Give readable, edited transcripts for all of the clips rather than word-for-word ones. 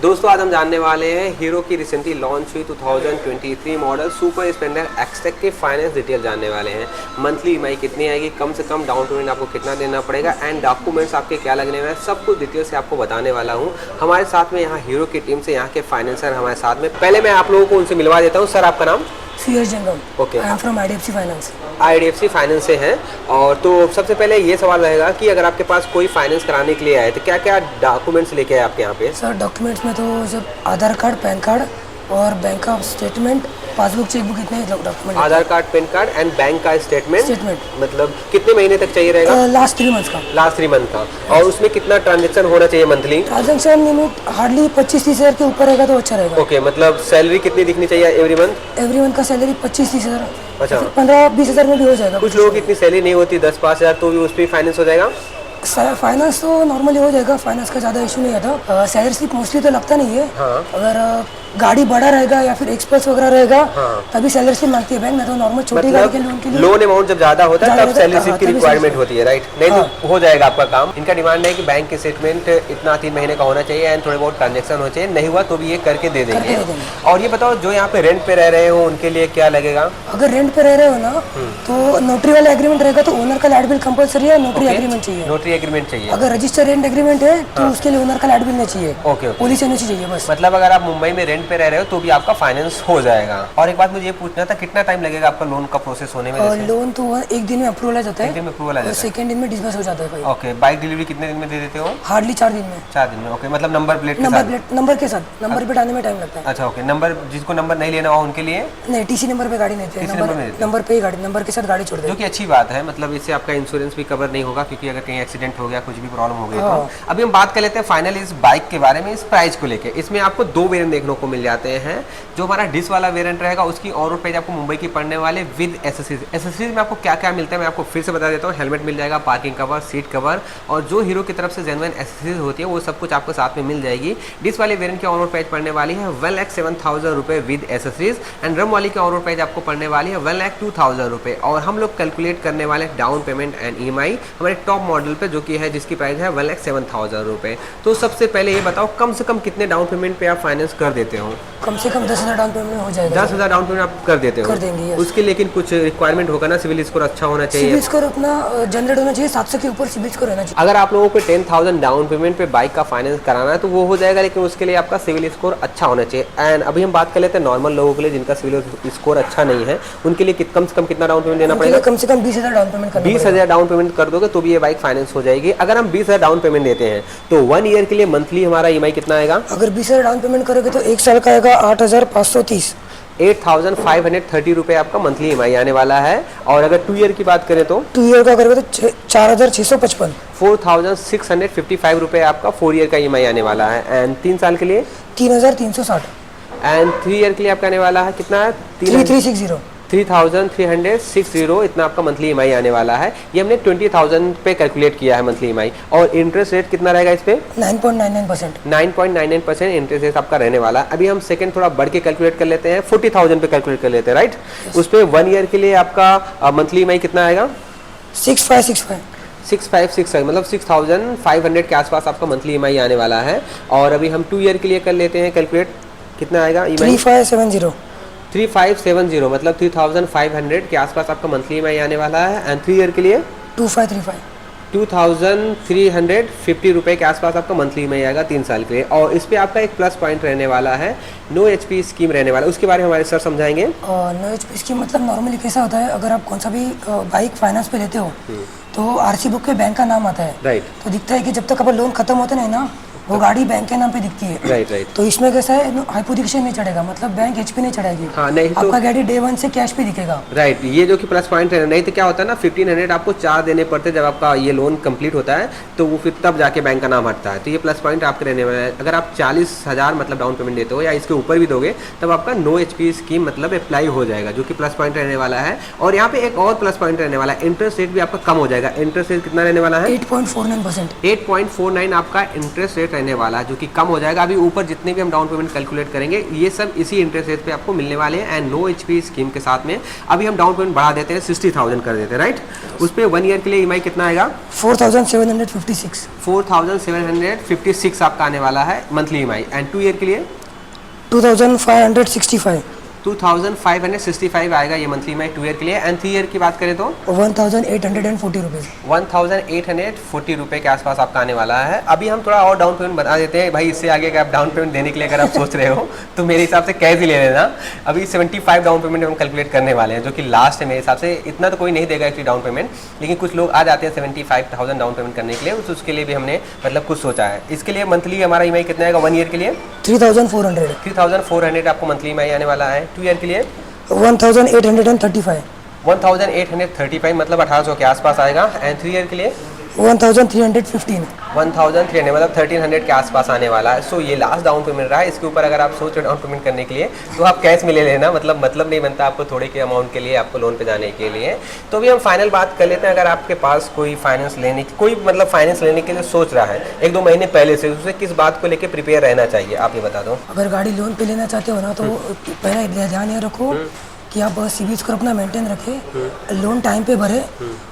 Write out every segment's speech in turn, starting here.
दोस्तों आज हम जानने वाले हैं हीरो की रिसेंटली लॉन्च हुई 2023 मॉडल सुपर स्प्लेंडर एक्सटेक के फाइनेंस डिटेल जानने वाले हैं। मंथली ईएमआई कितनी आएगी, कम से कम डाउन पेमेंट आपको कितना देना पड़ेगा एंड डॉक्यूमेंट्स आपके क्या लगने वाले हैं, सब कुछ डिटेल से आपको बताने वाला हूं। हमारे साथ में यहाँ हीरो की टीम से यहाँ के फाइनेंसर हमारे साथ में, पहले मैं आप लोगों को उनसे मिलवा देता हूँ। सर आपका नाम? सीएस जंगम। Okay, I am from IDFC finance. IDFC finance से हैं। और तो सबसे पहले ये सवाल रहेगा कि अगर आपके पास कोई फाइनेंस कराने के लिए आए तो क्या क्या डॉक्यूमेंट्स लेके आए आपके यहाँ पे? सर डॉक्यूमेंट्स में तो जब आधार कार्ड, पैन कार्ड और बैंक का स्टेटमेंट, पासबुक, चेकबुक, इतने document. Aadhaar card, pan card and bank का स्टेटमेंट। मतलब कितने महीने तक चाहिए रहेगा? लास्ट 3 मंथ का। लास्ट 3 मंथ का। और उसमें कितना ट्रांजेक्शन होना चाहिए मंथली? ट्रांजेक्शन लिमिट हार्डली 25-30 हज़ार के ऊपर रहेगा तो अच्छा रहेगा। ओके, मतलब सैलरी कितनी दिखनी चाहिए एवरी मंथ? एवरी मंथ का सैलरी 25-30 हज़ार। अच्छा, 15-20 हज़ार में भी हो जाएगा। कुछ लोगों की इतनी सैलरी नहीं होती, 10-5 हज़ार, तो भी उस पर फाइनेंस हो जाएगा? फाइनेंस तो नॉर्मली हो जाएगा, फाइनेंस का ज़्यादा इशू नहीं आता। सैलरी स्लिप मोस्टली तो लगता नहीं है। हाँ। अगर गाड़ी बड़ा रहेगा या फिर एक्सप्रेस वगैरह रहेगा तभी सैलरी स्लिप मांगती है बैंक में। तो नॉर्मल छोटी गाड़ी के लोन के लिए लोन अमाउंट जब ज्यादा होता है तब सैलरी स्लिप की रिक्वायरमेंट होती है, राइट? नहीं तो हो जाएगा आपका काम। इनका डिमांड है कि बैंक के स्टेटमेंट इतना 3 महीने का होना चाहिए एंड थोड़े बहुत ट्रांजेक्शन होना चाहिए, नहीं हुआ तो भी ये करके दे देंगे। और ये बताओ, जो यहाँ पे रेंट पे रह रहे हो उनके लिए क्या लगेगा? अगर रेंट पे रह रहे हो ना तो नोटरी वाला एग्रीमेंट रहेगा, तो ओनर का लाइट बिल कंपलसरी है, नोटरी एग्रीमेंट चाहिए। नोटरी एग्रीमेंट चाहिए। अगर रजिस्टर रेंट एग्रीमेंट है तो उसके लिए ओनर का लाइट बिल नहीं चाहिए। ओके, पुलिस एनओसी चाहिए बस। मतलब अगर आप मुंबई में रेंट पे रह रहे हो तो भी आपका फाइनेंस हो जाएगा। और एक बात मुझे ये पूछना था, कितना टाइम लगेगा आपका लोन का प्रोसेस होने में? लोन तो 1 दिन में अप्रूवल आ जाता है। 1 दिन में अप्रूवल आ जाता है। सेकंड दिन में डिस्बर्स हो जाता है भाई। ओके, बाइक डिलीवरी कितने दिन में दे देते हो? हार्डली 4 दिन में। 4 दिन में। ओके, मतलब नंबर प्लेट के साथ नंबर प्लेट आने में टाइम लगता है। अच्छा, ओके। नंबर, जिसको नंबर नहीं लेना हो उनके लिए नहीं, टीसी नंबर पे गाड़ी नहीं देते, नंबर पे ही गाड़ी, नंबर के साथ गाड़ी छोड़ देते, जो कि अच्छी बात है। मतलब इससे आपका इंश्योरेंस भी कवर नहीं होगा, क्योंकि अगर कहीं एक्सीडेंट हो गया, कुछ भी प्रॉब्लम हो गई तो। अभी हम बात कर लेते हैं फाइनली इस बाइक के बारे में, इस प्राइस को लेके। इसमें आपको 2 वेरिएंट देखने को मिल जाते हैं। जो हमारा डिस वाला वेरिएंट रहेगा उसकी ऑन रोड प्राइस आपको मुंबई की पड़ने वाले विद एसेसरीज। एसेसरीज में आपको क्या क्या मिलता है मैं आपको फिर से बता देता हूँ। हेलमेट मिल जाएगा, पार्किंग कवर, सीट कवर, और जो हीरो की तरफ से जेन्युइन एसेसरीज होती है वो सब कुछ आपको साथ में मिल जाएगी। डिस वाले वेरिएंट की ऑन रोड प्राइस पड़ने वाली है 1,07,000 रुपये विद एसेसरीज एंड रम वाली की ऑन रोड प्राइस आपको पड़ने वाली है 1,02,000 रुपये। और हम लोग कैलकुलेट करने वाले डाउन पेमेंट एंड ईएमआई हमारे टॉप मॉडल पे, जो कि है जिसकी प्राइस है 1,07,000 रुपये। तो सबसे पहले ये बताओ, कम से कम कितने डाउन पेमेंट पे आप फाइनेंस कर देते हो? कम से कम 10,000 डाउन पेमेंट हो जाएगा। 10,000 डाउन पेमेंट आप कर देते हो? कर देंगे। उसके लेकिन कुछ रिक्वायरमेंट होगा ना, सिविल स्कोर अच्छा होना चाहिए। सिविल स्कोर अपना जनरेट होना चाहिए, 700 के ऊपर सिविल स्कोर रहना चाहिए। अगर आप लोगों को 10,000 डाउन पेमेंट पे बाइक का फाइनेंस कराना है तो वो हो जाएगा, लेकिन उसके लिए आपका सिविल स्कोर अच्छा होना चाहिए। एंड अभी हम बात कर लेते हैं नॉर्मल लोगों के लिए जिनका सिविल स्कोर अच्छा नहीं है, उनके लिए कम से कम कितना डाउन पेमेंट देना पड़ेगा? कम से कम 20,000 डाउन पेमेंट करना 20,000 डाउन पेमेंट कर दोगे तो भी ये बाइक फाइनेंस हो जाएगी। अगर हम 20,000 डाउन पेमेंट देते हैं तो 1 ईयर के लिए मंथली हमारा ईएमआई कितना आएगा? अगर 20,000 डाउन पेमेंट करोगे तो 1 साल का आएगा 8,530। 8,530 रुपये आपका मंथली ईएमआई आने वाला है। और अगर 2 ईयर की बात करें तो 2 ईयर का करोगे तो 4,655। 4,655 रुपये आपका 4 ईयर का ईएमआई आने वाला है। एंड 3 साल के लिए 3,360। एंड 3 ईयर के लिए आपका आने वाला है कितना है? 3,360। 3,360 इतना आपका मंथली ईएमआई आने वाला है। ये हमने 20,000 पे कैलकुलेट किया है मंथली ईएमआई। और इंटरेस्ट रेट कितना रहेगा इस पे? 9.99%। 9.99% इंटरेस्ट रेट आपका रहने वाला है। अभी हम सेकंड थोड़ा बढ़ के कैलकुलेट कर लेते हैं, 40,000 पे कैलकुलेट कर लेते हैं, राइट? उस पर 1 ईयर के लिए आपका मंथली ईएमआई कितना आएगा? 6565। 6565 मतलब 6,500 के आसपास आपका मंथली ईएमआई आने वाला है। और अभी हम 2 ईयर के लिए कर लेते हैं कैलकुलेट, कितना आएगा ईएमआई? 3570। 3570 मतलब 3,500 के आसपास आपका मंथली ईएमआई आने वाला है। एंड 3 ईयर के लिए 2535। 2,350 रुपये के आसपास आपका मंथली ईएमआई आएगा 3 साल के लिए। और इस पे आपका एक प्लस पॉइंट रहने वाला है, नो एचपी स्कीम रहने वाला है। उसके बारे में हमारे सर समझाएंगे। नो एचपी स्कीम मतलब नॉर्मली कैसा होता है, अगर आप कौन सा भी बाइक फाइनेंस पे लेते हो तो आरसी बुक पे बैंक का नाम आता है, राइट? तो दिखता है कि जब तक आपका लोन खत्म होता नहीं ना वो गाड़ी बैंक के नाम पे दिखती है, राइट। तो इसमें कैसा है, हाइपोथिकेशन नहीं चढ़ेगा, मतलब बैंक एचपी नहीं चढ़ाएगी। हाँ, नहीं तो आपका गाड़ी डे 1 से कैश पे दिखेगा, राइट। ये जो कि प्लस पॉइंट है। नहीं तो क्या होता है ना, 1,500 आपको 4 देने पड़ते जब आपका ये लोन कंप्लीट होता है, तो वो फिर तब जाके बैंक का नाम हटता है। तो ये प्लस पॉइंट आपके रहने वाला है। अगर आप 40,000 मतलब डाउन पेमेंट देते हो या इसके ऊपर भी दोगे तब आपका नो एचपी स्कीम मतलब अप्लाई हो जाएगा, जो कि प्लस पॉइंट रहने वाला है। और यहाँ पे एक और प्लस पॉइंट रहने वाला है, इंटरेस्ट रेट भी आपका कम हो जाएगा। इंटरेस्ट रेट कितना रहने वाला है? 8.49%। 8.49 आपका इंटरेस्ट रेट रहने वाला है जो कि कम हो जाएगा। अभी ऊपर जितने भी हम डाउन पेमेंट कैलकुलेट करेंगे ये सब इसी इंटरेस्ट रेट पे आपको मिलने वाले हैं। एंड नो HP स्कीम के साथ में अभी हम डाउन पेमेंट बढ़ा देते हैं, 60,000 कर देते हैं, राइट। उस पर 1 ईयर के लिए EMI कितना आएगा? 4,756 4,756 आपका आने वाला है मंथली EMI। एंड 2 ईयर के लिए 2,565 2,565 आएगा ये मंथली EMI 2 ईयर के लिए। एंड 3 ईयर की बात करें तो 1,840 रुपीज़ 1,840 रुपये के आसपास आपका आने वाला है। अभी हम थोड़ा और डाउन पेमेंट बता देते हैं भाई, इससे आगे अगर आप डाउन पेमेंट देने के लिए अगर आप सोच रहे हो तो मेरे हिसाब से कैश ही ले लेना। अभी 75 डाउन पेमेंट हम कैलकुलेट करने वाले हैं जो कि लास्ट है मेरे हिसाब से। इतना तो कोई नहीं देगा एक्चुअली डाउन पेमेंट, लेकिन कुछ लोग आ जाते हैं 75,000 डाउन पेमेंट करने के लिए, उसके लिए भी हमने मतलब कुछ सोचा है। इसके लिए मंथली हमारा EMI कितना आएगा 1 ईयर के लिए? 3,400 3,400 आपको मंथली EMI आने वाला है। 2 ईयर के लिए 1,835 1,835 मतलब 1,800 के आसपास आएगा। एंड 3 ईयर के लिए 1,315 1,300 मतलब 1,300 के आसपास आने वाला है। सो ये लास्ट डाउन पेमेंट रहा है। इसके ऊपर अगर आप सोच रहे डाउन पेमेंट करने के लिए तो आप कैश में ले लेना, मतलब नहीं बनता आपको थोड़े के अमाउंट के लिए आपको लोन पे जाने के लिए। तो अभी हम फाइनल बात कर लेते हैं। अगर आपके पास कोई फाइनेंस लेने के लिए सोच रहा है 1-2 महीने पहले से, उसे किस बात को लेकर प्रिपेयर रहना चाहिए आप ये बता दो। अगर गाड़ी लोन पे लेना चाहते हो ना तो पहले ध्यान ये रखो कि आप सिबिल स्कोर अपना मेंटेन रखें, लोन टाइम पे भरे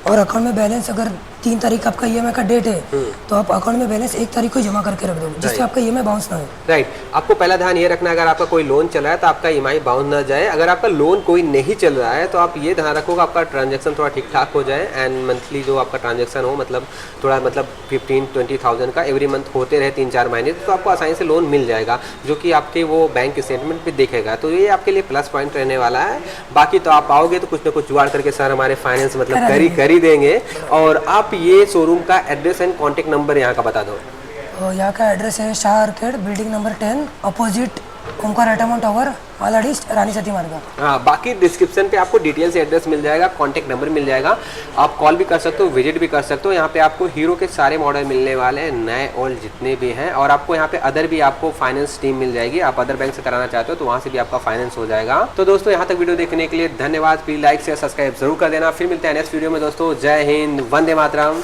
और अकाउंट में बैलेंस अगर 3 तारीख आपका EMI का डेट है तो आप अकाउंट में बैलेंस 1 तारीख को जमा करके रख दो, जिससे आपका EMI बाउंस ना हो। राइट, आपको पहला ध्यान ये रखना है अगर आपका कोई लोन चल रहा है तो आपका EMI बाउंस ना जाए। अगर आपका लोन कोई नहीं चल रहा है तो आप ये ध्यान रखोगे आपका ट्रांजैक्शन थोड़ा ठीक ठाक हो जाए एंड मंथली जो आपका ट्रांजैक्शन हो थोड़ा 15-20,000 का एवरी मंथ होते रहे 3-4 महीने, तो आपको आसानी से लोन मिल जाएगा जो कि आपके वो बैंक स्टेटमेंट पे दिखेगा। तो ये आपके लिए प्लस पॉइंट रहने वाला है। बाकी तो आप आओगे तो कुछ ना कुछ जुगाड़ करके सर हमारे फाइनेंस कर ही देंगे। और आप ये शोरूम का एड्रेस एंड कॉन्टेक्ट नंबर यहाँ का बता दो। यहाँ का एड्रेस है Shah arcade, building number 10, opposite Omkar एटामोन टावर, मालाडी, रानी सती मार्ग। हाँ, बाकी डिस्क्रिप्शन पे आपको डिटेल से एड्रेस मिल जाएगा, कॉन्टैक्ट नंबर मिल जाएगा। आप कॉल भी कर सकते हो, विजिट भी कर सकते हो। यहाँ पे आपको हीरो के सारे मॉडल मिलने वाले हैं, नए और जितने भी हैं। और आपको यहाँ पे अदर भी आपको फाइनेंस टीम मिल जाएगी। आप अदर बैंक से कराना चाहते हो तो वहाँ से भी आपका फाइनेंस हो जाएगा। तो दोस्तों यहाँ तक वीडियो देखने के लिए धन्यवाद। प्लीज लाइक शेयर सब्सक्राइब जरूर कर देना। फिर मिलते हैं नेक्स्ट वीडियो में दोस्तों। जय हिंद, वंदे मातरम।